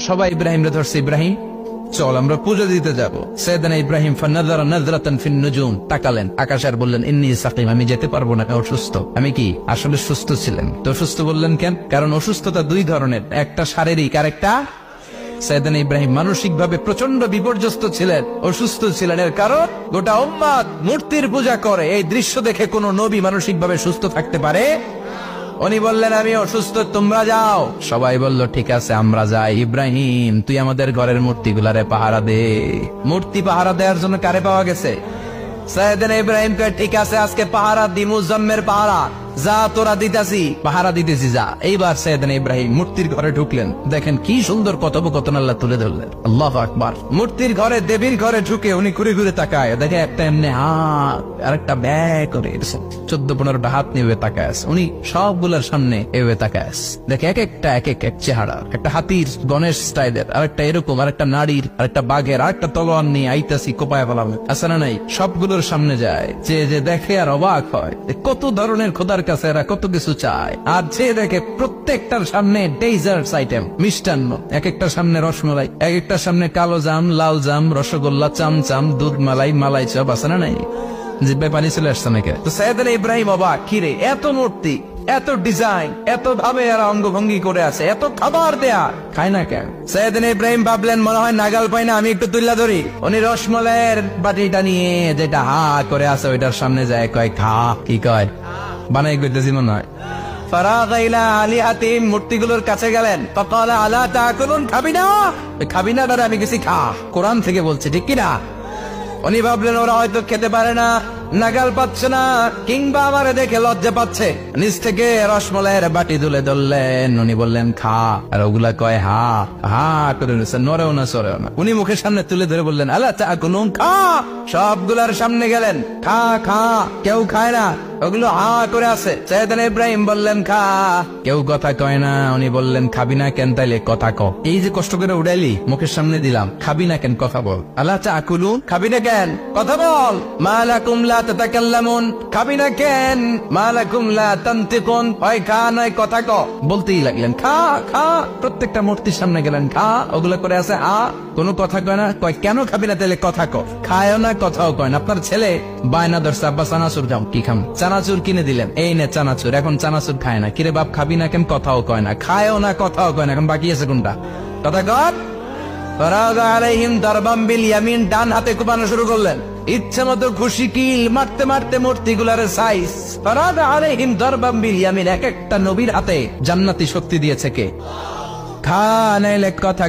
সবাই ইব্রাহিম রে ধরছে, ইব্রাহিম চল আমরা পুজো দিতে যাব। সাইয়েদনা ইব্রাহিম ফানাযারা নাযরাতান ফিন নুজুম, তাকালেন আকাশে আর বললেন ইন্নী সাকিম, আমি যেতে পারবো না, অসুস্থ। আমি কি আসলে সুস্থ ছিলেন? তো অসুস্থ বললেন কেন? কারণ অসুস্থতা দুই ধরনের, একটা শারীরিক আর একটা। সাইয়েদনা ইব্রাহিম মানসিক ভাবে প্রচন্ড বিপর্যস্ত ছিলেন, অসুস্থ ছিলেন। এর কারণ গোটা উম্মত মূর্তির পূজা করে, এই দৃশ্য দেখে কোন নবী মানসিক ভাবে সুস্থ থাকতে পারে? উনি বললেন আমি অসুস্থ, তোমরা যাও। সবাই বলল ঠিক আছে আমরা যাই। ইব্রাহিম তুই আমাদের ঘরের মূর্তিগুলারে পাহারা দে। মূর্তি পাহারা দেওয়ার জন্য কারে পাওয়া গেছে? সাইয়েদনা ইব্রাহিম কয় ঠিক আছে আজকে পাহারা দিমু, জম্মের পাহারা, যা তোরা দিতাছি, পাহারা দিতেছি যা। এইবার সাইয়েদনা ইব্রাহিম মূর্তির ঘরে ঢুকলেন, দেখেন কি সুন্দর কথোপকথন আল্লাহ তুলে ধরলেন। আল্লাহু আকবার। মূর্তির ঘরে, দেবীর ঘরে ঢুকে উনি ঘুরে ঘুরে তাকায়, দেখে একটা এমনি হাত আর একটা ব্যাগ করে 14-15টা হাত নিয়ে তাকায় আছে। উনি সবগুলোর সামনে এভাবে তাকায় আছে, দেখে এক একটা এক এক চেহারা, একটা হাতির গণেশ স্টাইলের, আর একটা এরকম, আর একটা নারীর, আর একটা বাঘের, আর একটা তলোয়ার নিয়ে আইতাছি কোপায় ফেলাম আছে না নাই। সবগুলোর সামনে যায়, যে যে দেখে আর অবাক হয় কত ধরনের খোদার কাছে এরা কত কিছু চায়। আর যে দেখে প্রত্যেকটার সামনে ডেজার্টস আইটেম, মিষ্টান্ন, এক একটার সামনে রসমালাই, এক একটার সামনে কালো জাম, লাল জাম, রসগোল্লা, চামচাম, দুধ মালাই, মালাই চপ আছে না নাই। জিব্বায় পানি চলে আসছে নাকি? তো সাইয়েদনা ইব্রাহিম অবাক, কিরে এত মূর্তি, এত ডিজাইন, এত ভাবে এরা অঙ্গভঙ্গি করে আছে, এত খাবার দেয়া, খায় না কেন? সাইয়েদনা ইব্রাহিম ভাবলেন মনে হয় নাগাল পাই না, আমি একটু তুল্লা ধরি। উনি রসমালাইয়ের বাটিটা নিয়ে যেটা হা করে আছে ওইটার সামনে যায়, কয় খা। কি কয়? বানাই করতেছি মনে হয়। ফারাগা ইলা আলিহাতিহিম, মূর্তিগুলোর কাছে গেলেন। ফাকালা আলা তাকুলুন, খাবি না? খাবি না দাদা, আমি কিছু খা, কোরআন থেকে বলছে, ঠিক কিনা? উনি ভাবলেন ওরা হয়তো খেতে পারে না, নাগাল পাচ্ছে না, কিংবা আমারে দেখে লজ্জা পাচ্ছে। নিচ থেকে রসমলাইয়ের বাটি তুলে ধরলেন, উনি বললেন খা, আর ওগুলা কয় হা হা করে নিচ্ছে, নড়েও না সরেও না। উনি মুখের সামনে তুলে ধরে বললেন আলা তাকুলুন, খা। সবগুলার সামনে গেলেন, খা খা, কেউ খায় না, ওগুলো হা করে আছে। সাইয়েদনা ইব্রাহিম বললেন খা, কেউ কথা কয় না। উনি বললেন খাবি না কেন? তাইলে কথা ক। এই যে কষ্ট করে উড়াইলি, মুখের সামনে দিলাম, খাবি না কেন? কথা বল। আলা তাকুলুন, খাবি না কেন? কথা বল। মা লাকুম লা তাতাকাল্লামুন, খাবি না কেন? মা লাকুম লা তানতিকুন, হয় খা নয় কথা ক। বলতেই লাগলেন খা খা, প্রত্যেকটা মূর্তির সামনে গেলেন, খা, ওগুলো করে আছে আ, কোনো কথা কয় না। কয় কেন খাবি না? তাইলে কথা ক। খায়ও না, কথাও কয় না। আপনার ছেলে বায়না ধরছে, আব্বা চানাচুর যাও, কি খাম? চানাচুর কিনে দিলেন, এই নে চানাচুর। এখন চানাচুর খায় না, কিরে বাপ খাবি না কেন? কথাও কয় না, খায়ও না, কথাও কয় না। এখন বাকি আছে কোনটা? কথা কর। ফারাগা আলাইহিম দারবাম বিল ইয়ামিন, ডান হাতে কোপানো শুরু করলেন, ইচ্ছে মতো খুশি কিল মারতে মারতে মূর্তিগুলার সাইজ। ফারাগা আলাইহিম দারবাম বিল ইয়ামিন, এক একটা নবীর হাতে জান্নাতি শক্তি দিয়েছে কে? খা নাইলে কথা